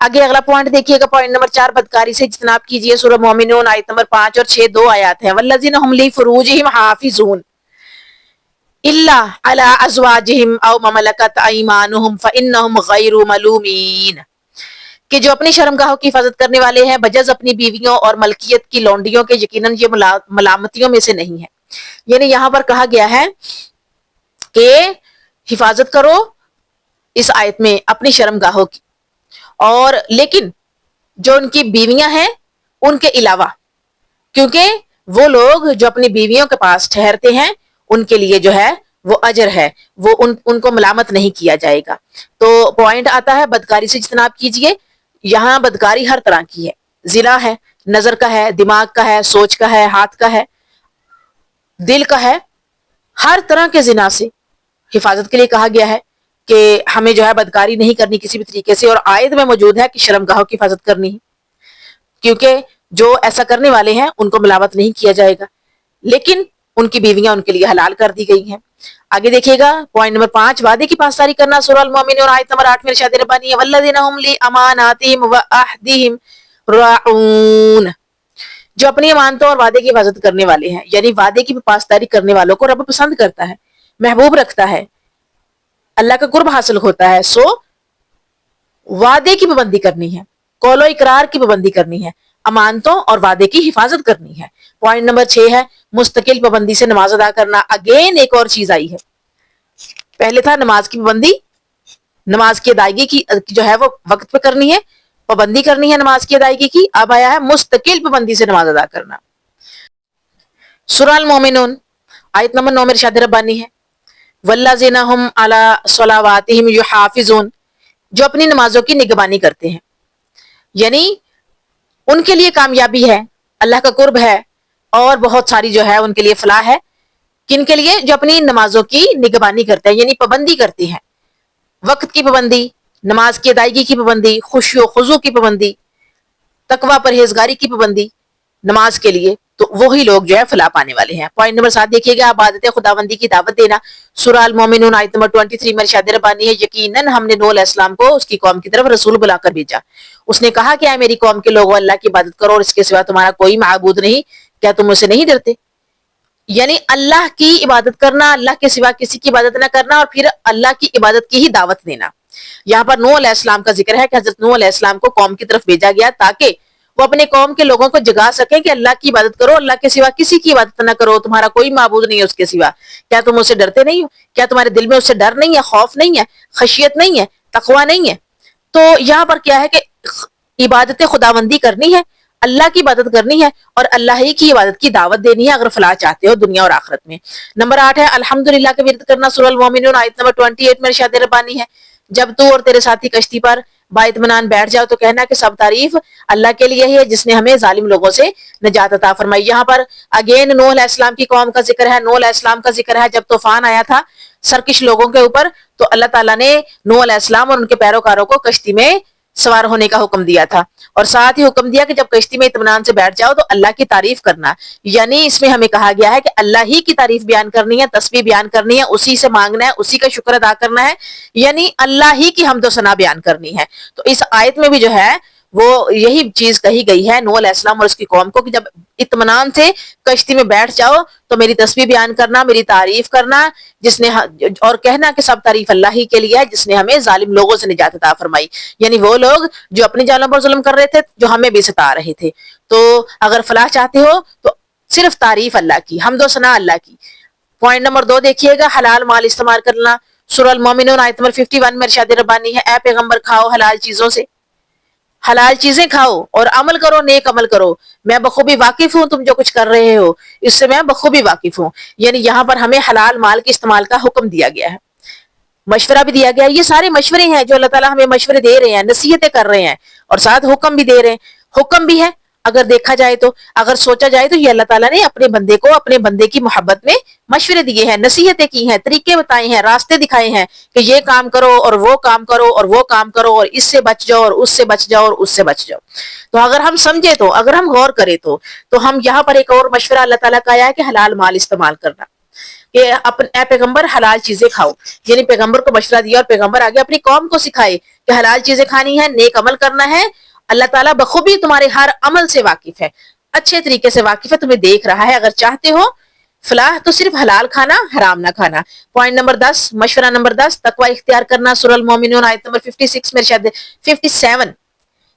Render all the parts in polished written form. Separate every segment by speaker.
Speaker 1: آگے اگلا پوائنٹ دیکھیے گا، پوائنٹ نمبر 4، بدکاری سے اجتناب کیجیے۔ سورہ مومنون آیت نمبر 5 اور 6 دو آیات ہیں۔ والذین هم لفروجہم حافظون الا علی ازواجہم او ما ملکت ایمانہم فانہم غیر ملومین، کہ جو اپنی شرمگاہوں کی حفاظت کرنے والے ہیں بجز اپنی بیویوں اور ملکیت کی لونڈیوں کے، یقیناً یہ ملامتیوں میں سے نہیں ہے۔ یعنی یہاں پر کہا گیا ہے کہ حفاظت کرو اس آیت میں اپنی شرمگاہوں کی، اور لیکن جو ان کی بیویاں ہیں ان کے علاوہ، کیونکہ وہ لوگ جو اپنی بیویوں کے پاس ٹھہرتے ہیں ان کے لیے جو ہے وہ اجر ہے، وہ ان کو ملامت نہیں کیا جائے گا۔ تو پوائنٹ آتا ہے بدکاری سے اجتناب کیجیے۔ یہاں بدکاری ہر طرح کی ہے، زنا ہے، نظر کا ہے، دماغ کا ہے، سوچ کا ہے، ہاتھ کا ہے، دل کا ہے، ہر طرح کے زنا سے حفاظت کے لیے کہا گیا ہے کہ ہمیں جو ہے بدکاری نہیں کرنی کسی بھی طریقے سے، اور آیت میں موجود ہے کہ شرمگاہوں کی حفاظت کرنی ہے، کیونکہ جو ایسا کرنے والے ہیں ان کو ملامت نہیں کیا جائے گا، لیکن ان کی بیویاں ان کے لیے حلال کر دی گئی ہیں۔ آگے دیکھیے گا پوائنٹ نمبر 5، وعدے کی پاسداری کرنا۔ سورہ المومنون آیت نمبر 8 میں ارشاد ربانی ہے، والذین هم لاماناتہم وعہدہم راعون، جو اپنی امانتوں اور وعدے کی حفاظت کرنے والے ہیں، یعنی وعدے کی پاسداری کرنے والوں کو رب پسند کرتا ہے، محبوب رکھتا ہے، اللہ کا قرب حاصل ہوتا ہے۔ سو وعدے کی پابندی کرنی ہے، قول و اقرار کی پابندی کرنی ہے، امانتوں اور وعدے کی حفاظت کرنی ہے۔ پوائنٹ نمبر 6 ہے مستقل پابندی سے نماز ادا کرنا۔ اگین ایک اور چیز آئی ہے، پہلے تھا نماز کی پابندی، نماز کی ادائیگی کی جو ہے وہ وقت پہ کرنی ہے، پابندی کرنی ہے نماز کی ادائیگی کی، اب آیا ہے مستقل پابندی سے نماز ادا کرنا۔ سورہ المومنون آیت نمبر 9 میں ارشاد ربانی ہے، والذین هم علی صلواتہم یحافظون، جو اپنی نمازوں کی نگہبانی کرتے ہیں، یعنی ان کے لیے کامیابی ہے، اللہ کا قرب ہے، اور بہت ساری جو ہے ان کے لیے فلاح ہے۔ کن کے لیے؟ جو اپنی نمازوں کی نگہبانی کرتے ہیں، یعنی پابندی کرتے ہیں، وقت کی پابندی، نماز کی ادائیگی کی پابندی، خشوع و خضوع کی پابندی، تقوی پرہیزگاری کی پابندی نماز کے لیے، تو وہی لوگ جو ہے فلاح پانے والے ہیں۔ پوائنٹ نمبر 7 دیکھیے گا، عبادت خداوندی کی دعوت دینا۔ سورہ المومنون آیت نمبر 23 میں ارشاد ربانی ہے، یقیناً ہم نے نوح علیہ السلام کو اس کی قوم کی طرف رسول بلا کر بھیجا، اس نے کہا کہ اے میری قوم کے لوگوں، اللہ کی عبادت کرو اور اس کے سوا تمہارا کوئی معبود نہیں، کیا تم اسے نہیں ڈرتے؟ یعنی اللہ کی عبادت کرنا، اللہ کے سوا کسی کی عبادت نہ کرنا، اور پھر اللہ کی عبادت کی ہی دعوت دینا۔ یہاں پر نوح علیہ السلام کا ذکر ہے کہ حضرت نوح علیہ السلام کو قوم کی طرف بھیجا گیا تاکہ وہ اپنے قوم کے لوگوں کو جگا سکیں کہ اللہ کی عبادت کرو، اللہ کے سوا کسی کی عبادت نہ کرو، تمہارا کوئی معبود نہیں ہے اس کے سوا، کیا تم اسے ڈرتے نہیں ہو؟ کیا تمہارے دل میں اس سے ڈر نہیں ہے، خوف نہیں ہے، خشیت نہیں ہے، تقوی نہیں ہے؟ تو یہاں پر کیا ہے کہ عبادت خداوندی کرنی ہے، اللہ کی عبادت کرنی ہے، اور اللہ ہی کی عبادت کی دعوت دینی ہے اگر فلاح چاہتے ہو دنیا اور آخرت میں۔ نمبر 8 ہے الحمدللہ کا ورد کرنا۔ سورہ المومنون آیت نمبر 28 میں ارشاد ربانی ہے، جب تو اور تیرے ساتھی کشتی پر بااطمینان بیٹھ جاؤ تو کہنا کہ سب تعریف اللہ کے لیے ہی ہے جس نے ہمیں ظالم لوگوں سے نجات عطا فرمائی۔ یہاں پر اگین نوح علیہ السلام کی قوم کا ذکر ہے، نوح علیہ السلام کا ذکر ہے۔ جب طوفان آیا تھا سرکش لوگوں کے اوپر تو اللہ تعالیٰ نے نوح علیہ السلام اور ان کے پیروکاروں کو کشتی میں سوار ہونے کا حکم دیا تھا، اور ساتھ ہی حکم دیا کہ جب کشتی میں اطمینان سے بیٹھ جاؤ تو اللہ کی تعریف کرنا۔ یعنی اس میں ہمیں کہا گیا ہے کہ اللہ ہی کی تعریف بیان کرنی ہے، تسبیح بیان کرنی ہے، اسی سے مانگنا ہے، اسی کا شکر ادا کرنا ہے، یعنی اللہ ہی کی حمد و ثنا بیان کرنی ہے۔ تو اس آیت میں بھی جو ہے وہ یہی چیز کہی گئی ہے نوح علیہ السلام اور اس کی قوم کو کہ جب اطمینان سے کشتی میں بیٹھ جاؤ تو میری تسبیح بیان کرنا، میری تعریف کرنا، جس نے اور کہنا کہ سب تعریف اللہ ہی کے لیے ہے جس نے ہمیں ظالم لوگوں سے نجات عطا فرمائی، یعنی وہ لوگ جو اپنی جانوں پر ظلم کر رہے تھے، جو ہمیں بھی ستا رہے تھے۔ تو اگر فلاح چاہتے ہو تو صرف تعریف اللہ کی، حمد و ثنا اللہ کی۔ پوائنٹ نمبر 2 دیکھیے گا، حلال مال استعمال کرنا۔ سورہ المومنون آیت نمبر 51 میں ارشاد ربانی ہے، اے پیغمبر کھاؤ حلال چیزوں سے، حلال چیزیں کھاؤ اور عمل کرو، نیک عمل کرو، میں بخوبی واقف ہوں تم جو کچھ کر رہے ہو اس سے میں بخوبی واقف ہوں۔ یعنی یہاں پر ہمیں حلال مال کے استعمال کا حکم دیا گیا ہے، مشورہ بھی دیا گیا ہے۔ یہ سارے مشورے ہیں جو اللہ تعالیٰ ہمیں مشورے دے رہے ہیں، نصیحتیں کر رہے ہیں، اور ساتھ حکم بھی دے رہے ہیں۔ حکم بھی ہے اگر دیکھا جائے تو، اگر سوچا جائے تو یہ اللہ تعالیٰ نے اپنے بندے کو اپنے بندے کی محبت میں مشورے دیے ہیں، نصیحتیں کی ہیں، طریقے بتائے ہیں، راستے دکھائے ہیں کہ یہ کام کرو اور وہ کام کرو اور وہ کام کرو، اور اس سے بچ جاؤ اور اس سے بچ جاؤ اور اس سے بچ جاؤ۔ تو اگر ہم سمجھے تو، اگر ہم غور کریں تو ہم یہاں پر ایک اور مشورہ اللہ تعالیٰ کا آیا ہے کہ حلال مال استعمال کرنا، کہ اے پیغمبر حلال چیزیں کھاؤ، یعنی پیغمبر کو مشورہ دیا اور پیغمبر آگے اپنی قوم کو سکھائے کہ حلال چیزیں کھانی ہے، نیک عمل کرنا ہے، اللہ تعالیٰ بخوبی تمہارے ہر عمل سے واقف ہے، اچھے طریقے سے واقف ہے، تمہیں دیکھ رہا ہے، اگر چاہتے ہو فلاح تو صرف حلال کھانا، حرام نہ کھانا۔ پوائنٹ نمبر 10، مشورہ نمبر 10، تقوی اختیار کرنا، سورہ المومنون آیت نمبر 56 میں ارشاد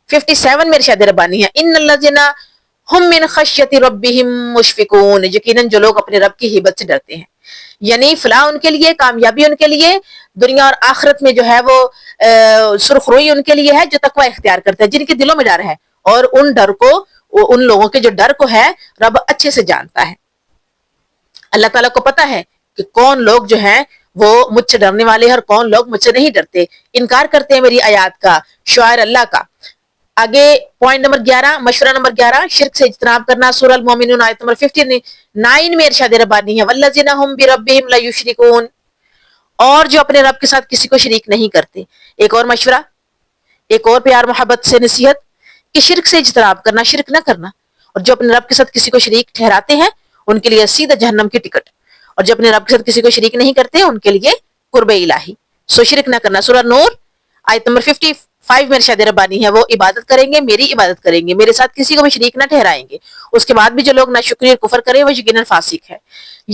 Speaker 1: 57 میں ارشاد ربانی ہے، ان الذین ہم من خشیت ربہم مشفقون، یقیناً جو لوگ اپنے رب کی ہیبت سے ڈرتے ہیں، یعنی فلاح ان کے لیے، کامیابی ان کے لیے دنیا اور آخرت میں جو ہے وہ سرخ روئی ان کے لیے ہے جو تقوی اختیار کرتے ہیں، جن کے دلوں میں ڈر ہے، اور ان لوگوں کے جو ڈر کو ہے رب اچھے سے جانتا ہے۔ اللہ تعالیٰ کو پتا ہے کہ کون لوگ جو ہیں وہ مجھ سے ڈرنے والے ہیں اور کون لوگ مجھ سے نہیں ڈرتے، انکار کرتے ہیں میری آیات کا، شعائر اللہ کا۔ آگے پوائنٹ نمبر 11، مشورہ نمبر 11، شرک سے اجتناب کرنا، سورہ المومنون آیت نمبر 59 میں ارشاد ربانی ہے، والذین هم بربہم لا یشرکون، اور جو اپنے رب کے ساتھ کسی کو شریک نہیں کرتے۔ ایک اور مشورہ، ایک اور پیار محبت سے نصیحت کہ شرک سے اجتناب کرنا، شرک نہ کرنا، اور جو اپنے رب کے ساتھ کسی کو شریک ٹھہراتے ہیں ان کے لیے سیدھا جہنم کی ٹکٹ، اور جو اپنے رب کے ساتھ کسی کو شریک نہیں کرتے ان کے لیے قرب الہی۔ سو شرک نہ کرنا، سورہ نور آیت نمبر 55 میں ارشاد ربانی ہے، وہ عبادت کریں گے، میری عبادت کریں گے، میرے ساتھ کسی کو بھی شریک نہ ٹھہرائیں گے، اس کے بعد بھی جو لوگ ناشکری اور کفر کریں وہ یقیناً فاسق ہے۔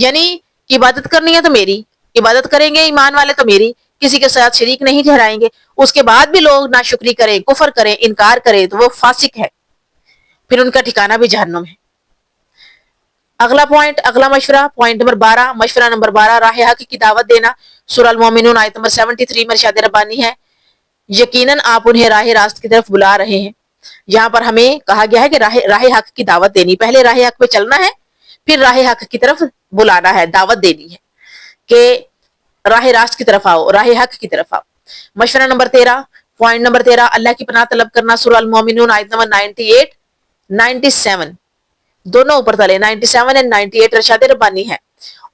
Speaker 1: یعنی عبادت کرنی ہے تو میری عبادت کریں گے، ایمان والے تو میری، کسی کے ساتھ شریک نہیں ٹھہرائیں گے، اس کے بعد بھی لوگ ناشکری کریں، کفر کریں، انکار کریں تو وہ فاسق ہے، پھر ان کا ٹھکانہ بھی جہنم ہے۔ اگلا پوائنٹ، اگلا مشورہ، پوائنٹ نمبر 12، مشورہ نمبر 12، راہ حق کی دعوت دینا، سورہ المومنون آیت نمبر 73 میں ارشاد ربانی ہے، یقیناً آپ انہیں راہ راست کی طرف بلا رہے ہیں۔ یہاں پر ہمیں کہا گیا ہے کہ راہ حق کی دعوت دینی، پہلے راہ حق پہ چلنا ہے، پھر راہ حق کی طرف بلانا ہے، دعوت دینی ہے کہ راہ راست کی طرف آؤ، راہ حق کی طرف آؤ۔ مشورہ نمبر 13، پوائنٹ نمبر 13، اللہ کی پناہ طلب کرنا، سورہ المومنون آیت نمبر 97 دونوں اوپر تلے، 97 اور 98 ارشاد ربانی ہے،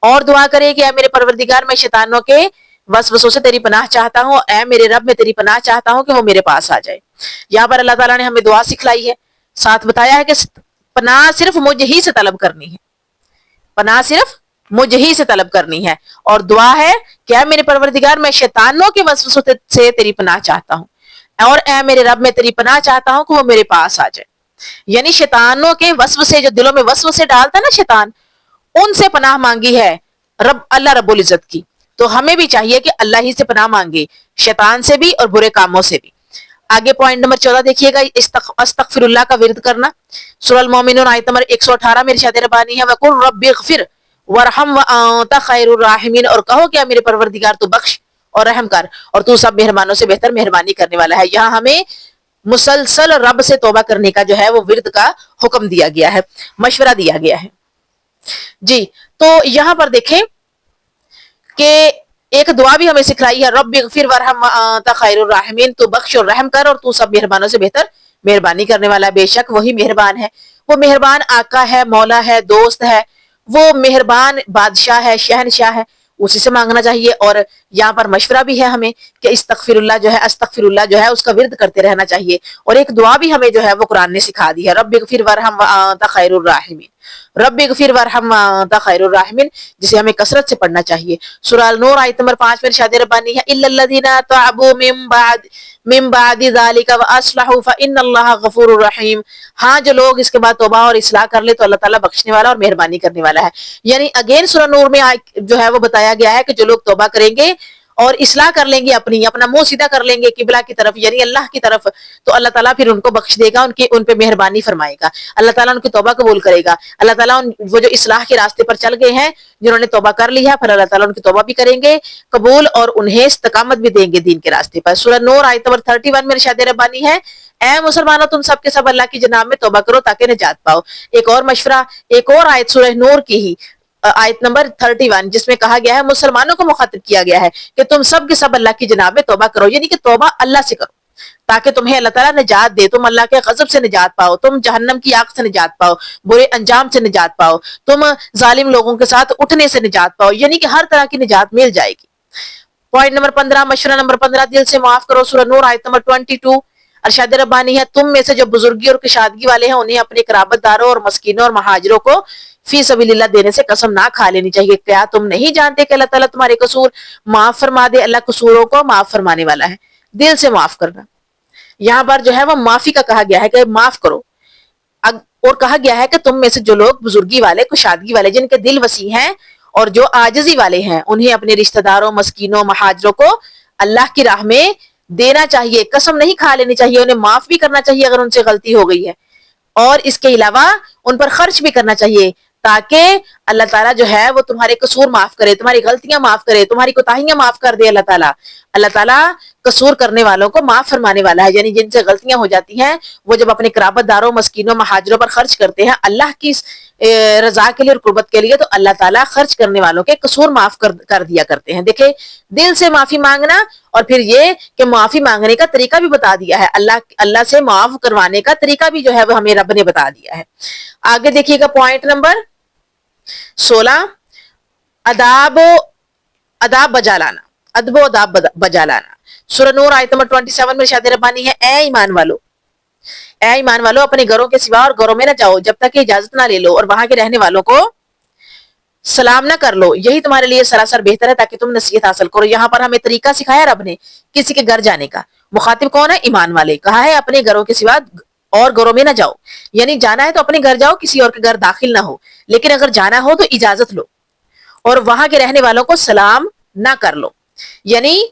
Speaker 1: اور دعا کرے کہ اے میرے پروردگار میں شیطانوں کے وسوسوں سے تیری پناہ چاہتا ہوں، اے میرے رب میں تیری پناہ چاہتا ہوں کہ وہ میرے پاس آ جائے۔ یہاں پر اللہ تعالیٰ نے ہمیں دعا سکھلائی ہے، ساتھ بتایا ہے کہ پناہ صرف مجھ ہی سے طلب کرنی ہے، پناہ صرف مجھ ہی سے طلب کرنی ہے، اور دعا ہے کہ اے میرے پروردگار میں شیطانوں کے وسوسوں سے تیری پناہ چاہتا ہوں، اور اے میرے رب میں تیری پناہ چاہتا ہوں کہ وہ میرے پاس آ جائے۔ یعنی شیطانوں کے وسوسے، جو دلوں میں وسوسے ڈالتا ہے نا شیطان، ان سے پناہ مانگی ہے اللہ رب العزت کی، تو ہمیں بھی چاہیے کہ اللہ ہی سے پناہ مانگے، شیطان سے بھی اور برے کاموں سے بھی۔ آگے پوائنٹ نمبر 14 دیکھیے گا، استغفر اللہ کا ورد کرنا، سورہ المومنون آیت نمبر 118 میں ارشاد ربانی ہے، وَقُلْ رَبِّ اغْفِرْ وَارْحَمْ وَأَنْتَ خَيْرُ الرَّاحِمِينَ، اور کہو کہ میرے پروردگار تو بخش اور رحم کر، اور تو سب مہربانوں سے بہتر مہربانی کرنے والا ہے۔ یہاں ہمیں مسلسل رب سے توبہ کرنے کا جو ہے وہ ورد کا حکم دیا گیا ہے، مشورہ دیا گیا ہے۔ جی، تو یہاں پر دیکھیں کہ ایک دعا بھی ہمیں سکھلائی ہے، رب اغفر وارحم وانت خیر الراحمین، تو بخش اور رحم کر اور تو سب مہربانوں سے بہتر مہربانی کرنے والا، بے شک وہی مہربان ہے، وہ مہربان آقا ہے، مولا ہے، دوست ہے، وہ مہربان بادشاہ ہے، شہنشاہ ہے، اسی سے مانگنا چاہیے۔ اور یہاں پر مشورہ بھی ہے ہمیں کہ استغفر اللہ جو ہے اس کا ورد کرتے رہنا چاہیے، اور ایک دعا بھی ہمیں جو ہے وہ قرآن نے سکھا دی ہے، رب اغفر وارحم وانت خیر الراحمین، رب اغفر وارحم وانت خیر الراحمین، جسے ہمیں کثرت سے پڑھنا چاہیے۔ سورہ نور آیت نمبر 5 میں ارشاد ربانی ہے، الا الذین تابوا من بعد ذلك واصلحوا فان اللہ غفور رحیم، ہاں جو لوگ اس کے بعد توبہ اور اصلاح کر لے تو اللہ تعالیٰ بخشنے والا اور مہربانی کرنے والا ہے۔ یعنی اگین سورہ نور میں جو ہے وہ بتایا گیا ہے کہ جو لوگ توبہ کریں گے اور اصلاح کر لیں گے، اپنا منہ سیدھا کر لیں گے قبلہ کی طرف، یعنی اللہ کی طرف، تو اللہ تعالیٰ پھر ان کو بخش دے گا، ان پہ مہربانی فرمائے گا، اللہ تعالیٰ ان کی توبہ قبول کرے گا، اللہ تعالیٰ وہ جو اصلاح کے راستے پر چل گئے ہیں، جنہوں نے توبہ کر لی ہے، پھر اللہ تعالیٰ ان کی توبہ بھی کریں گے قبول، اور انہیں استقامت بھی دیں گے دین کے راستے پر۔ سورہ نور آیت نمبر 31 میں ارشاد ربانی ہے، اے مسلمانوں تم سب کے سب اللہ کی جناب میں توبہ کرو تاکہ نجات پاؤ۔ ایک اور مشورہ، ایک اور آیت سورہ نور کی ہی آیت نمبر 31 جس میں کہا گیا ہے، مسلمانوں کو مخاطب کیا گیا ہے کہ تم سب کے سب اللہ کی جناب میں توبہ کرو، یعنی کہ توبہ اللہ سے کرو تاکہ تمہیں اللہ تعالیٰ نجات دے، تم اللہ کے غضب سے نجات پاؤ، تم جہنم کی آگ سے نجات پاؤ، برے انجام سے نجات پاؤ، تم ظالم لوگوں کے ساتھ اٹھنے سے نجات پاؤ، یعنی کہ ہر طرح کی نجات مل جائے گی۔ پوائنٹ نمبر 15، مشورہ نمبر 15، دل سے معاف کرو، سورہ نور آیت نمبر 22، ارشاد ربانی ہے، تم میں سے جو بزرگی اور کشادگی والے ہیں انہیں اپنے قرابت داروں اور مسکینوں اور مہاجروں کو فی سبیل اللہ دینے سے قسم نہ کھا لینی چاہیے. کیا تم نہیں جانتے کہ اللہ تعالیٰ تمہارے قصور معاف فرما دے؟ اللہ قصوروں کو معاف فرمانے والا ہے. دل سے معاف کرنا، یہاں پر جو ہے وہ معافی کا کہا گیا ہے کہ معاف کرو. اور کہا گیا ہے کہ تم میں سے جو لوگ بزرگی والے، کشادگی والے، جن کے دل وسیع ہیں اور جو عاجزی والے ہیں، انہیں اپنے رشتہ داروں، مسکینوں، مہاجروں کو اللہ کی راہ میں دینا چاہیے. قسم نہیں کھا لینی چاہیے، انہیں معاف بھی کرنا چاہیے اگر ان سے غلطی ہو گئی ہے، اور اس کے علاوہ ان پر خرچ بھی کرنا چاہیے تاکہ اللہ تعالیٰ جو ہے وہ تمہارے قصور معاف کرے، تمہاری غلطیاں معاف کرے، تمہاری کوتاہیاں معاف کر دے. اللہ تعالیٰ قصور کرنے والوں کو معاف فرمانے والا ہے. یعنی جن سے غلطیاں ہو جاتی ہیں وہ جب اپنے قرابت داروں، مسکینوں، مہاجروں پر خرچ کرتے ہیں اللہ کی رضا کے لیے اور قربت کے لیے، تو اللہ تعالیٰ خرچ کرنے والوں کے قصور معاف کر دیا کرتے ہیں. دیکھیں، دل سے معافی مانگنا، اور پھر یہ کہ معافی مانگنے کا طریقہ بھی بتا دیا ہے. اللہ سے معاف کروانے کا طریقہ بھی جو ہے وہ ہمیں رب نے بتا دیا ہے. آگے دیکھیے گا پوائنٹ نمبر 16، اداب بجا لانا. ادب و اداب بجا لانا. سورہ نور آیت نمبر 27 میں ارشاد ربانی ہے، اے ایمان والو اپنے گھروں کے سوا اور گھروں میں نہ جاؤ جب تک کہ اجازت نہ لے لو، اور وہاں کے رہنے والوں کو سلام نہ کر لو. یہی تمہارے لیے سراسر بہتر ہے تاکہ تم نصیحت حاصل کرو. یہاں پر ہمیں طریقہ سکھایا رب نے کسی کے گھر جانے کا. مخاطب کون ہے؟ ایمان والے. کہا ہے اپنے گھروں کے سوا اور گھروں میں نہ جاؤ، یعنی جانا ہے تو اپنے گھر جاؤ، کسی اور کے گھر داخل نہ ہو. لیکن اگر جانا ہو تو اجازت لو، اور وہاں کے رہنے والوں کو سلام نہ کر لو. یعنی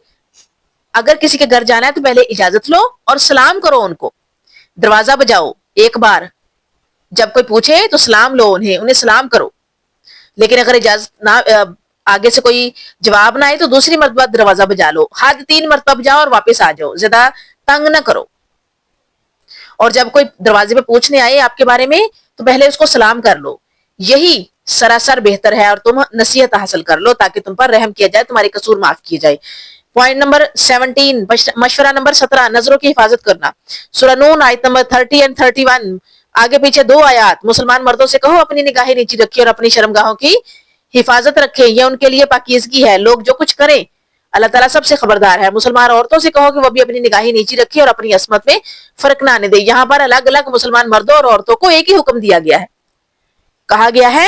Speaker 1: اگر کسی کے گھر جانا ہے تو پہلے اجازت لو اور سلام کرو ان کو. دروازہ بجاؤ ایک بار، جب کوئی پوچھے تو سلام لو، انہیں سلام کرو. لیکن اگر اجازت نہ، آگے سے کوئی جواب نہ آئے تو دوسری مرتبہ دروازہ بجا لو. حد 3 مرتبہ بجاؤ اور واپس آ جاؤ، زیادہ تنگ نہ کرو. اور جب کوئی دروازے پہ پوچھنے آئے آپ کے بارے میں تو پہلے اس کو سلام کر لو. یہی سراسر بہتر ہے، اور تم نصیحت حاصل کر لو تاکہ تم پر رحم کیا جائے، تمہارے قصور معاف کیے جائے. پوائنٹ نمبر 17، مشورہ نمبر 17، نظروں کی حفاظت کرنا. سورہ نون آیت نمبر 30 اور 31، آگے پیچھے 2 آیات. مسلمان مردوں سے کہو اپنی نگاہیں نیچی رکھیں اور اپنی شرمگاہوں کی حفاظت رکھیں، یہ ان کے لیے پاکیزگی ہے. لوگ جو کچھ کریں اللہ تعالیٰ سب سے خبردار ہے. مسلمان عورتوں سے کہو کہ وہ بھی اپنی نگاہیں نیچی رکھیں اور اپنی عصمت میں فرق نہ آنے دے. یہاں پر الگ الگ مسلمان مردوں اور عورتوں کو ایک ہی حکم دیا گیا ہے. کہا گیا ہے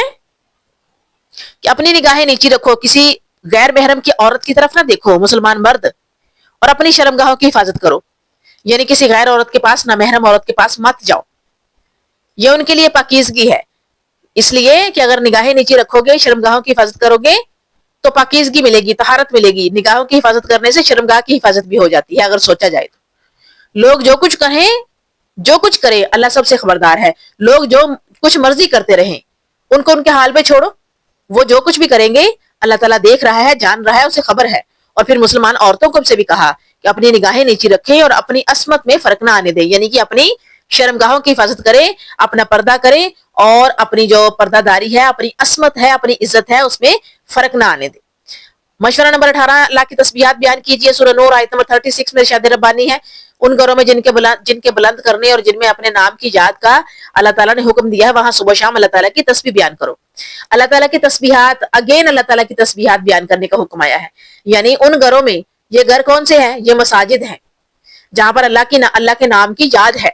Speaker 1: کہ اپنی نگاہیں نیچی رکھو، کسی غیر محرم کی عورت کی طرف نہ دیکھو مسلمان مرد، اور اپنی شرمگاہوں کی حفاظت کرو. یعنی کسی غیر عورت کے پاس، نہ محرم عورت کے پاس مت جاؤ، یہ ان کے لیے پاکیزگی ہے. اس لیے کہ اگر نگاہیں نیچی رکھو گے، شرمگاہوں کی حفاظت کرو گے تو پاکیزگی ملے گی، طہارت ملے گی. نگاہوں کی حفاظت کرنے سے شرمگاہ کی حفاظت بھی ہو جاتی ہے اگر سوچا جائے تو. لوگ جو کچھ کہیں، جو کچھ کرے، اللہ سب سے خبردار ہے. لوگ جو کچھ مرضی کرتے رہیں، ان کو ان کے حال پہ چھوڑو. وہ جو کچھ بھی کریں گے اللہ تعالیٰ دیکھ رہا ہے، جان رہا ہے، اسے خبر ہے. اور پھر مسلمان عورتوں کو سے بھی کہا کہ اپنی نگاہیں نیچی رکھیں اور اپنی عصمت میں فرق نہ آنے دیں. یعنی کہ اپنی شرمگاہوں کی حفاظت کریں، اپنا پردہ کریں، اور اپنی جو پردہ داری ہے، اپنی عصمت ہے، اپنی عزت ہے، اس میں فرق نہ آنے دیں. مشورہ نمبر 18، اللہ کی تسبیحات بیان کیجیے. سورہ نور آیت نمبر 36 میں ارشاد ربانی ہے، ان گھروں میں جن کے بلند کرنے اور جن میں اپنے نام کی یاد کا اللہ تعالیٰ نے حکم دیا ہے، وہاں صبح شام اللہ تعالیٰ کی تسبیح بیان کرو. اللہ تعالیٰ کی تسبیحات، اگین اللہ تعالیٰ کی تسبیحات بیان کرنے کا حکم آیا ہے. یعنی ان گھروں میں، یہ گھر کون سے ہیں؟ یہ مساجد ہیں جہاں پر اللہ کے نام کی یاد ہے.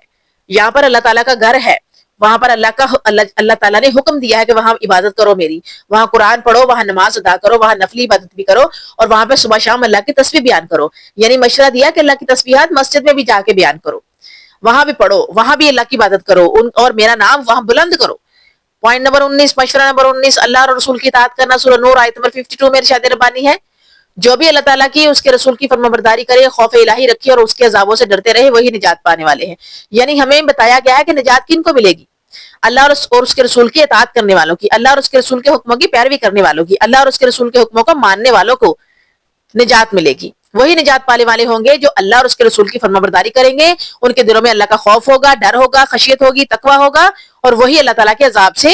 Speaker 1: یہاں پر اللہ تعالیٰ کا گھر ہے، وہاں پر اللہ تعالیٰ نے حکم دیا ہے کہ وہاں عبادت کرو میری، وہاں قرآن پڑھو، وہاں نماز ادا کرو، وہاں نفلی عبادت بھی کرو، اور وہاں پہ صبح شام اللہ کی تسبیح بیان کرو. یعنی مشورہ دیا کہ اللہ کی تسبیحات مسجد میں بھی جا کے بیان کرو، وہاں بھی پڑھو، وہاں بھی اللہ کی عبادت کرو، اور میرا نام وہاں بلند کرو. پوائنٹ نمبر 19، مشورہ نمبر 19، اللہ اور رسول کی اطاعت کرنا. سورہ نور آیت نمبر 52 میں ارشاد ربانی ہے، جو بھی اللہ تعالیٰ کی، اس کے رسول کی فرمانبرداری کرے، خوف الہی رکھے اور اس کے عذابوں سے ڈرتے رہے، وہی نجات پانے والے ہیں. یعنی ہمیں بتایا گیا ہے کہ نجات کن کو ملے گی؟ اللہ اور اس کے رسول کی اطاعت کرنے والوں کی، اللہ اور اس کے رسول کے حکموں کی پیروی کرنے والوں کی، اللہ اور اس کے رسول کے حکموں کو ماننے والوں کو نجات ملے گی. وہی نجات پانے والے ہوں گے جو اللہ اور اس کے رسول کی فرمانبرداری کریں گے. ان کے دلوں میں اللہ کا خوف ہوگا، ڈر ہوگا، خشیت ہوگی، تقویٰ ہوگا، اور وہی اللہ تعالیٰ کے عذاب سے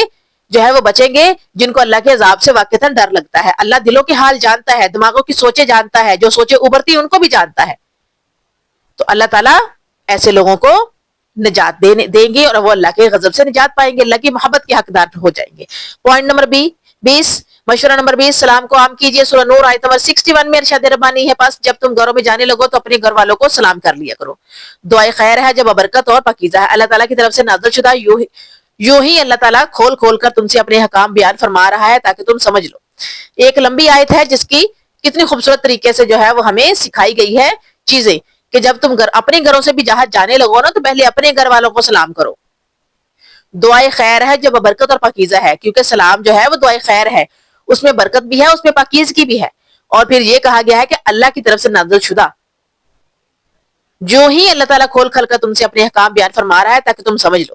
Speaker 1: جو ہے وہ بچیں گے، جن کو اللہ کے عذاب سے واقعتاً ڈر لگتا ہے. اللہ دلوں کے حال جانتا ہے، دماغوں کی سوچیں جانتا ہے، جو سوچیں ابھرتی ہیں ان کو بھی جانتا ہے. تو اللہ تعالیٰ ایسے لوگوں کو نجات دیں گے، اور وہ اللہ کے غضب سے نجات پائیں گے، اللہ کی محبت کے حقدار ہو جائیں گے. پوائنٹ نمبر 20، مشورہ نمبر 20، سلام کو عام کیجیے. سورہ نور آیت نمبر 61 میں ارشاد ربانی ہے، پس جب تم گھروں میں جانے لگو تو اپنے گھر والوں کو سلام کر لیا کرو. دعائے خیر ہے، جب برکت اور پاکیزہ ہے، اللہ تعالیٰ کی طرف سے نازل شدہ یوں ہی اللہ تعالیٰ کھول کھول کر تم سے اپنے حکام بیان فرما رہا ہے تاکہ تم سمجھ لو. ایک لمبی آیت ہے جس کی کتنی خوبصورت طریقے سے جو ہے وہ ہمیں سکھائی گئی ہے چیزیں کہ جب تم اپنے گھروں سے بھی جہاں جانے لگو نا تو پہلے اپنے گھر والوں کو سلام کرو. دعائے خیر ہے جو برکت اور پاکیزہ ہے, کیونکہ سلام جو ہے وہ دعائے خیر ہے, اس میں برکت بھی ہے, اس میں پاکیزگی بھی ہے. اور پھر یہ کہا گیا ہے کہ اللہ کی طرف سے نازل شدہ. جو ہی اللہ تعالیٰ کھول کھل کر تم سے اپنے احکام بیان فرما رہا ہے تاکہ تم سمجھ لو.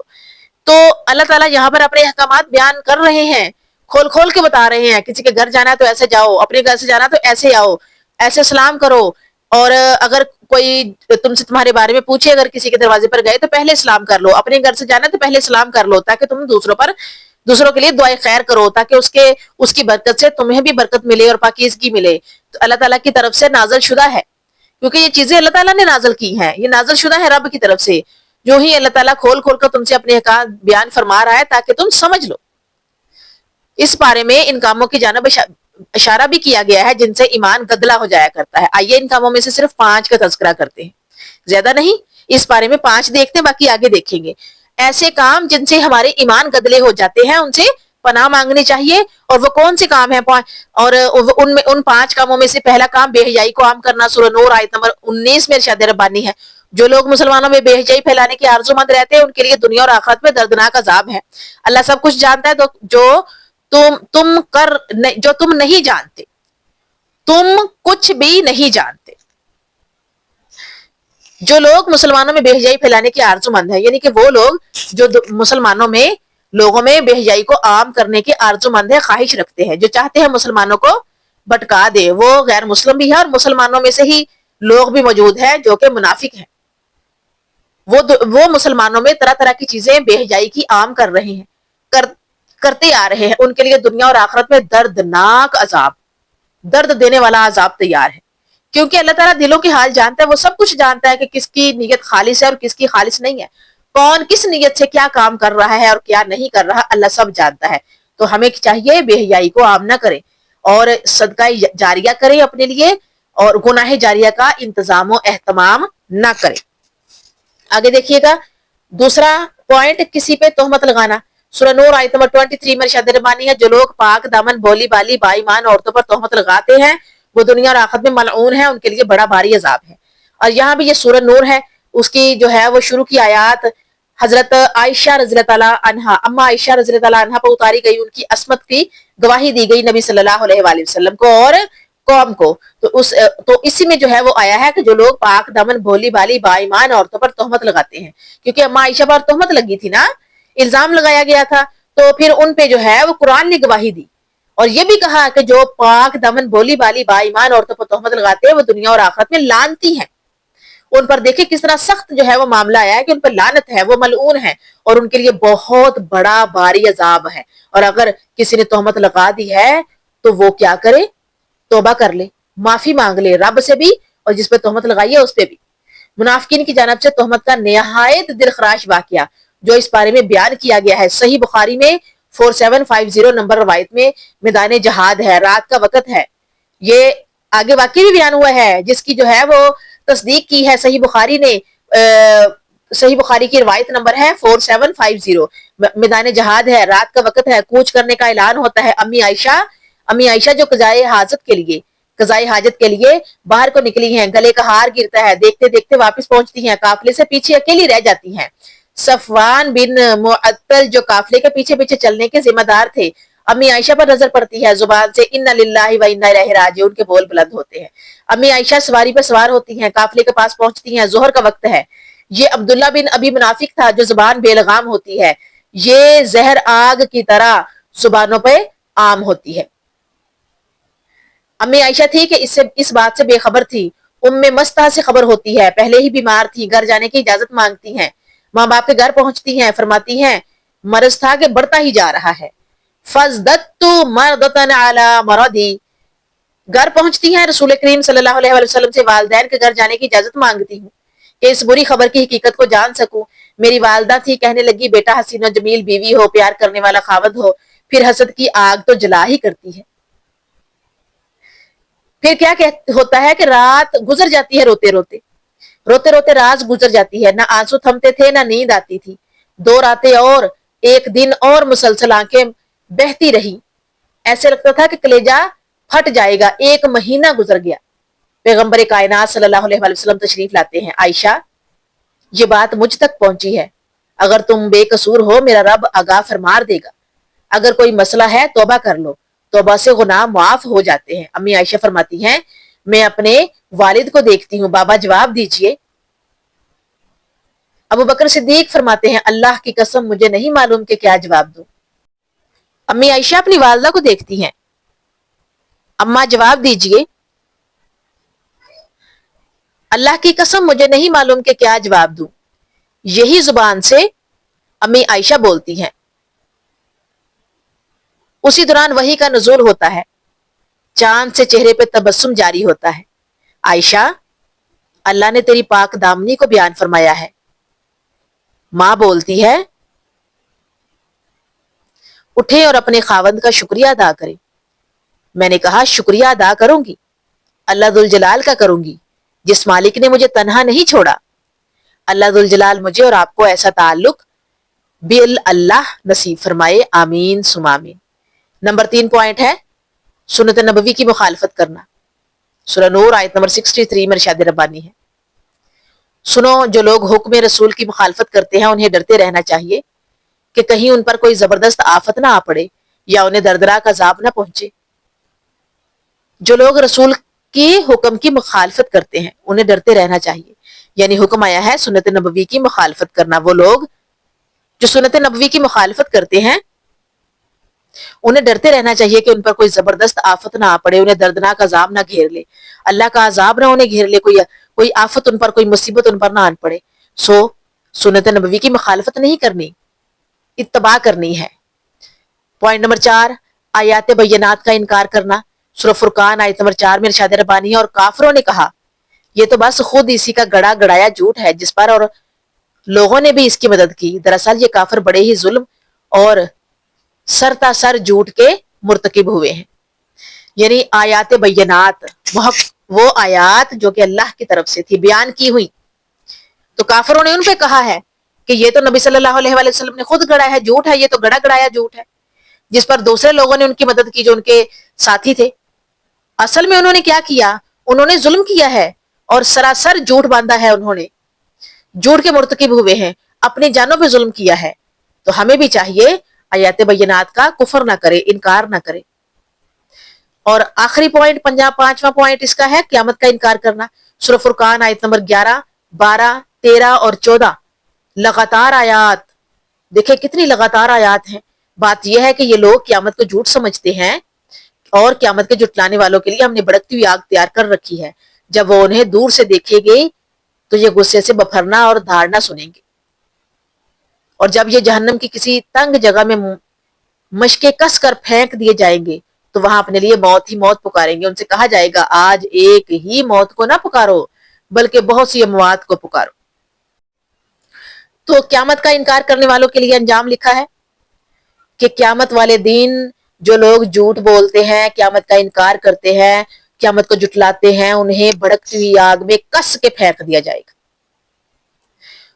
Speaker 1: تو اللہ تعالیٰ یہاں پر اپنے احکامات بیان کر رہے ہیں, کھول کھول کے بتا رہے ہیں. کسی کے گھر جانا ہے تو ایسے جاؤ, اپنے گھر سے جانا تو ایسے آؤ, ایسے سلام کرو. اور اگر کوئی تم سے تمہارے بارے میں پوچھے, اگر کسی کے دروازے پر گئے تو پہلے سلام کر لو. اپنے گھر سے جانا تو پہلے سلام کر لو تاکہ تم دوسروں کے لیے دعائیں خیر کرو, تاکہ اس کی برکت سے تمہیں بھی برکت ملے اور پاکیزگی ملے. تو اللہ تعالیٰ کی طرف سے نازل شدہ ہے, کیونکہ یہ چیزیں اللہ تعالیٰ نے نازل کی ہیں, یہ نازل شدہ ہے رب کی طرف سے. جو ہی اللہ تعالیٰ کھول کھول کر تم سے اپنے احکام بیان فرما رہا ہے تاکہ تم سمجھ لو. اس بارے میں ان کاموں کی جانب اشارہ بھی کیا گیا ہے جن سے ایمان گدلا ہو جایا کرتا ہے. آئیے ان کاموں میں سے صرف 5 کا تذکرہ کرتے ہیں, زیادہ نہیں. اس بارے میں 5 دیکھتے ہیں, باقی آگے دیکھیں گے. ایسے کام جن سے ہمارے ایمان گدلے ہو جاتے ہیں, ان سے پناہ مانگنی چاہیے. اور وہ کون سے کام ہیں؟ اور ان 5 کاموں میں سے پہلا کام بے حیائی کو عام کرنا. سورہ نور آیت نمبر 19 میں ارشاد ربانی ہے, جو لوگ مسلمانوں میں بے حیائی پھیلانے کی آرزو مند رہتے ہیں ان کے لیے دنیا اور آخرت میں دردناک عذاب ہے. اللہ سب کچھ جانتا ہے, جو تم نہیں جانتے, تم کچھ بھی نہیں جانتے. جو لوگ مسلمانوں میں بے حیائی پھیلانے کی آرزو مند ہے, یعنی کہ وہ لوگ جو مسلمانوں میں لوگوں میں بے حیائی کو عام کرنے کی آرزو مند ہے, خواہش رکھتے ہیں, جو چاہتے ہیں مسلمانوں کو بھٹکا دے. وہ غیر مسلم بھی ہے اور مسلمانوں میں سے ہی لوگ بھی موجود ہیں جو کہ منافق ہیں. وہ مسلمانوں میں طرح طرح کی چیزیں بے حیائی کی عام کر رہے ہیں, کرتے آ رہے ہیں. ان کے لیے دنیا اور آخرت میں دردناک عذاب, درد دینے والا عذاب تیار ہے. کیونکہ اللہ تعالیٰ دلوں کے حال جانتا ہے, وہ سب کچھ جانتا ہے کہ کس کی نیت خالص ہے اور کس کی خالص نہیں ہے, کون کس نیت سے کیا کام کر رہا ہے اور کیا نہیں کر رہا, اللہ سب جانتا ہے. تو ہمیں چاہیے بے حیائی کو عام نہ کریں اور صدقہ جاریہ کریں اپنے لیے, اور گناہ جاریہ کا انتظام و اہتمام نہ کریں. آگے دیکھیے گا دوسرا پوائنٹ, کسی پہ تہمت لگانا. سورہ نور آیت نمبر 23 میں ارشاد ربانی ہے, جو لوگ پاک دامن بھولی بالی با ایمان عورتوں پر تہمت لگاتے ہیں وہ دنیا اور آخرت میں ملعون ہیں, ان کے لیے بڑا بھاری عذاب ہے. اور یہاں بھی یہ سورہ نور ہے, اس کی جو ہے وہ شروع کی آیات حضرت عائشہ رضی اللہ تعالیٰ عنہا, اما عائشہ رضی اللہ تعالیٰ عنہا پر اتاری گئی, ان کی عصمت کی گواہی دی گئی نبی صلی اللہ علیہ وآلہ وسلم کو اور قوم کو. تو اسی میں جو ہے وہ آیا ہے کہ جو لوگ پاک دامن بھولی بالی با ایمان عورتوں پر تہمت لگاتے ہیں, کیونکہ اما عائشہ پر تہمت لگی تھی نا, الزام لگایا گیا تھا, تو پھر ان پہ جو ہے وہ قرآن نے گواہی دی اور یہ بھی کہا کہ جو پاک دامن بھولی بالی با ایمان عورتوں پر تہمت لگاتے ہیں وہ دنیا اور آخرت میں لعنتی ہیں. ان پر دیکھیں کس طرح سخت جو ہے وہ معاملہ آیا ہے کہ ان پر لعنت ہے, وہ ملعون ہے اور ان کے لیے بہت بڑا بھاری عذاب ہے. اور اگر کسی نے تہمت لگا دی ہے تو وہ کیا کرے, توبہ کر لے, معافی مانگ لے رب سے بھی اور جس پہ تہمت لگائی ہے اس پہ بھی. منافقین کی جانب سے تہمت کا نہایت دلخراش واقعہ جو اس بارے میں بیان کیا گیا ہے, صحیح بخاری میں 4750 نمبر روایت میں میدان جہاد ہے, رات کا وقت ہے. یہ آگے واقعی بھی بیان ہوا ہے جس کی جو ہے وہ تصدیق کی ہے صحیح بخاری نے. صحیح بخاری کی روایت نمبر ہے 4750, میدان جہاد ہے, رات کا وقت ہے, کوچ کرنے کا اعلان ہوتا ہے. امی عائشہ جو قضائے حاجت کے لیے باہر کو نکلی ہیں, گلے کا ہار گرتا ہے, دیکھتے دیکھتے واپس پہنچتی ہیں, قافلے سے پیچھے اکیلی رہ جاتی ہیں. صفوان بن معطل جو قافلے کے پیچھے پیچھے چلنے کے ذمہ دار تھے, امی عائشہ پر نظر پڑتی ہے, زبان سے انا للہ و انا الیہ راجعون کے بول بلند ہوتے ہیں. امی عائشہ سواری پہ سوار ہوتی ہیں, قافلے کے پاس پہنچتی ہیں, ظہر کا وقت ہے. یہ عبداللہ بن ابی منافق تھا جو زبان بے لگام ہوتی ہے, یہ زہر آگ کی طرح زبانوں پہ عام ہوتی ہے. امی عائشہ تھی کہ اس بات سے بے خبر تھی. مستہ سے خبر ہوتی ہے, پہلے ہی بیمار تھی, گھر جانے کی اجازت مانگتی ہیں, ماں باپ کے گھر پہنچتی ہیں, فرماتی ہیں مرض تھا کہ بڑھتا ہی جا رہا ہے. فَازْدَدْتُ مَرْضَةً عَلَى مَرَضِي, گھر پہنچتی ہیں, رسول کریم صلی اللہ علیہ وسلم سے والدین کے گھر جانے کی اجازت مانگتی ہوں کہ اس بری خبر کی حقیقت کو جان سکوں. میری والدہ تھی, کہنے لگی بیٹا حسین و جمیل بیوی ہو, پیار کرنے والا خاوند ہو, پھر حسد کی آگ تو جلا ہی کرتی ہے. پھر کیا ہوتا ہے کہ رات گزر جاتی ہے, روتے روتے رات گزر جاتی ہے, نہ آنسو تھمتے تھے نہ نیند آتی تھی. 2 راتیں اور ایک دن اور مسلسل آنکھیں بہتی رہی، ایسے لگتا تھا کہ کلیجہ پھٹ جائے گا۔ ایک مہینہ گزر گیا۔ پیغمبر کائنات صلی اللہ علیہ وآلہ وسلم تشریف لاتے ہیں۔ عائشہ، یہ بات مجھ تک پہنچی ہے، اگر تم بے قصور ہو میرا رب آگاہ فرمار دے گا، اگر کوئی مسئلہ ہے توبہ کر لو، توبہ سے گناہ معاف ہو جاتے ہیں۔ امی عائشہ فرماتی ہیں میں اپنے والد کو دیکھتی ہوں، بابا جواب دیجئے۔ ابو بکر صدیق فرماتے ہیں اللہ کی قسم مجھے نہیں معلوم کہ کیا جواب دوں۔ امی عائشہ اپنی والدہ کو دیکھتی ہیں، اماں جواب دیجئے۔ اللہ کی قسم مجھے نہیں معلوم کہ کیا جواب دوں۔ یہی زبان سے امی عائشہ بولتی ہیں۔ اسی دوران وحی کا نزول ہوتا ہے، چاند سے چہرے پہ تبسم جاری ہوتا ہے۔ عائشہ، اللہ نے تیری پاک دامنی کو بیان فرمایا ہے۔ ماں بولتی ہے اٹھے اور اپنے خاوند کا شکریہ ادا کرے۔ میں نے کہا شکریہ ادا کروں گی، اللہ ذوالجلال کا کروں گی جس مالک نے مجھے تنہا نہیں چھوڑا۔ اللہ ذوالجلال مجھے اور آپ کو ایسا تعلق اللہ نصیب فرمائے، آمین ثم آمین۔ نمبر 3 پوائنٹ ہے سنت نبوی کی مخالفت کرنا۔ سورہ نور آیت نمبر 63 میں ارشاد ربانی ہے، سنو جو لوگ حکم رسول کی مخالفت کرتے ہیں انہیں ڈرتے رہنا چاہیے کہ کہیں ان پر کوئی زبردست آفت نہ آ پڑے یا انہیں دردناک عذاب نہ پہنچے۔ جو لوگ رسول کی حکم کی مخالفت کرتے ہیں انہیں ڈرتے رہنا چاہیے، یعنی حکم آیا ہے سنت نبوی کی مخالفت کرنا۔ وہ لوگ جو سنت نبوی کی مخالفت کرتے ہیں انہیں ڈرتے رہنا چاہیے کہ ان پر کوئی زبردست آفت نہ آ پڑے، انہیں دردناک عذاب نہ گھیر لے، اللہ کا عذاب نہ انہیں گھیر لے، کوئی آفت ان پر، کوئی مصیبت ان پر نہ آن پڑے۔ سنت نبوی کی مخالفت نہیں کرنی، اتباع کرنی ہے۔ پوائنٹ نمبر 4 آیات بینات کا انکار کرنا۔ سورہ فرقان آیت نمبر 4 میں ارشاد ربانی ہے اور کافروں نے کہا یہ تو بس خود اسی کا گڑا گڑایا جھوٹ ہے جس پر اور لوگوں نے بھی اس کی مدد کی، دراصل یہ کافر بڑے ہی ظلم اور سرتا سر جھوٹ کے مرتکب ہوئے ہیں۔ یعنی آیات بینات وہ آیات جو کہ اللہ کی طرف سے تھی، بیان کی ہوئی، تو کافروں نے ان پہ کہا ہے کہ یہ تو نبی صلی اللہ علیہ وآلہ وسلم نے خود گڑا ہے، جھوٹ ہے، یہ تو گڑا گڑایا جھوٹ ہے، جس پر دوسرے لوگوں نے ان کی مدد کی جو ان کے ساتھی تھے۔ اصل میں انہوں نے کیا کیا؟ انہوں نے ظلم کیا ہے اور سراسر جھوٹ باندھا ہے، انہوں نے جھوٹ کے مرتکب ہوئے ہیں، اپنی جانوں پہ ظلم کیا ہے۔ تو ہمیں بھی چاہیے آیات بینات کا کفر نہ کرے، انکار نہ کرے۔ اور آخری پوائنٹ 5واں پوائنٹ اس کا ہے قیامت کا انکار کرنا۔ سورہ فرقان آیت نمبر 11، 12، 13 اور 14 لگاتار آیات، دیکھیں کتنی لگاتار آیات ہیں۔ بات یہ ہے کہ یہ لوگ قیامت کو جھوٹ سمجھتے ہیں اور قیامت کے جھٹلانے والوں کے لیے ہم نے بھڑکتی ہوئی آگ تیار کر رکھی ہے۔ جب وہ انہیں دور سے دیکھیں گے تو یہ غصے سے بپھرنا اور دھاڑنا سنیں گے، اور جب یہ جہنم کی کسی تنگ جگہ میں مشقیں کس کر پھینک دیے جائیں گے تو وہاں اپنے لیے موت ہی موت پکاریں گے۔ ان سے کہا جائے گا آج ایک ہی موت کو نہ پکارو بلکہ بہت سی اموات کو پکارو۔ تو قیامت کا انکار کرنے والوں کے لیے انجام لکھا ہے کہ قیامت والے دن جو لوگ جھوٹ بولتے ہیں، قیامت کا انکار کرتے ہیں، قیامت کو جھٹلاتے ہیں، انہیں بھڑکتی ہوئی آگ میں کس کے پھینک دیا جائے گا۔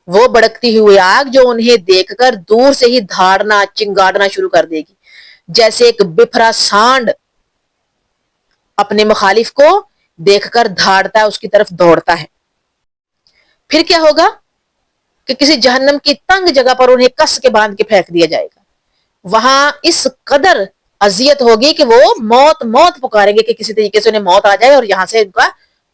Speaker 1: وہ بھڑکتی ہوئی آگ جو انہیں دیکھ کر دور سے ہی دھاڑنا، چنگاڑنا شروع کر دے گی، جیسے ایک بپھرا سانڈ اپنے مخالف کو دیکھ کر دھاڑتا ہے، اس کی طرف دوڑتا ہے۔ پھر کیا ہوگا کہ کسی جہنم کی تنگ جگہ پر انہیں کس کے باندھ کے پھینک دیا جائے گا۔ وہاں اس قدر اذیت ہوگی کہ وہ موت موت پکاریں گے کہ کسی طریقے سے انہیں موت آ جائے اور یہاں سے ان کا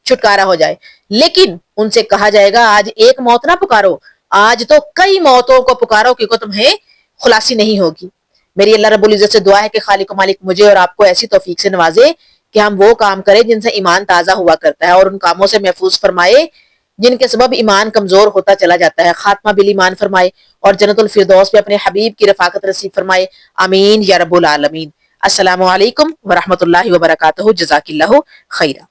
Speaker 1: چھٹکارا ہو جائے۔ لیکن ان سے کہا جائے گا آج ایک موت نہ پکارو، آج تو کئی موتوں کو پکارو کیونکہ تمہیں خلاصی نہیں ہوگی۔ میری اللہ رب العزت سے دعا ہے کہ خالق و مالک مجھے اور آپ کو ایسی توفیق سے نوازے کہ ہم وہ کام کریں جن سے ایمان تازہ ہوا کرتا ہے، اور ان کاموں سے محفوظ فرمائے جن کے سبب ایمان کمزور ہوتا چلا جاتا ہے۔ خاتمہ بالایمان فرمائے اور جنت الفردوس میں اپنے حبیب کی رفاقت نصیب فرمائے، آمین یا رب العالمین۔ السلام علیکم ورحمۃ اللہ وبرکاتہ، جزاک اللہ خیرہ۔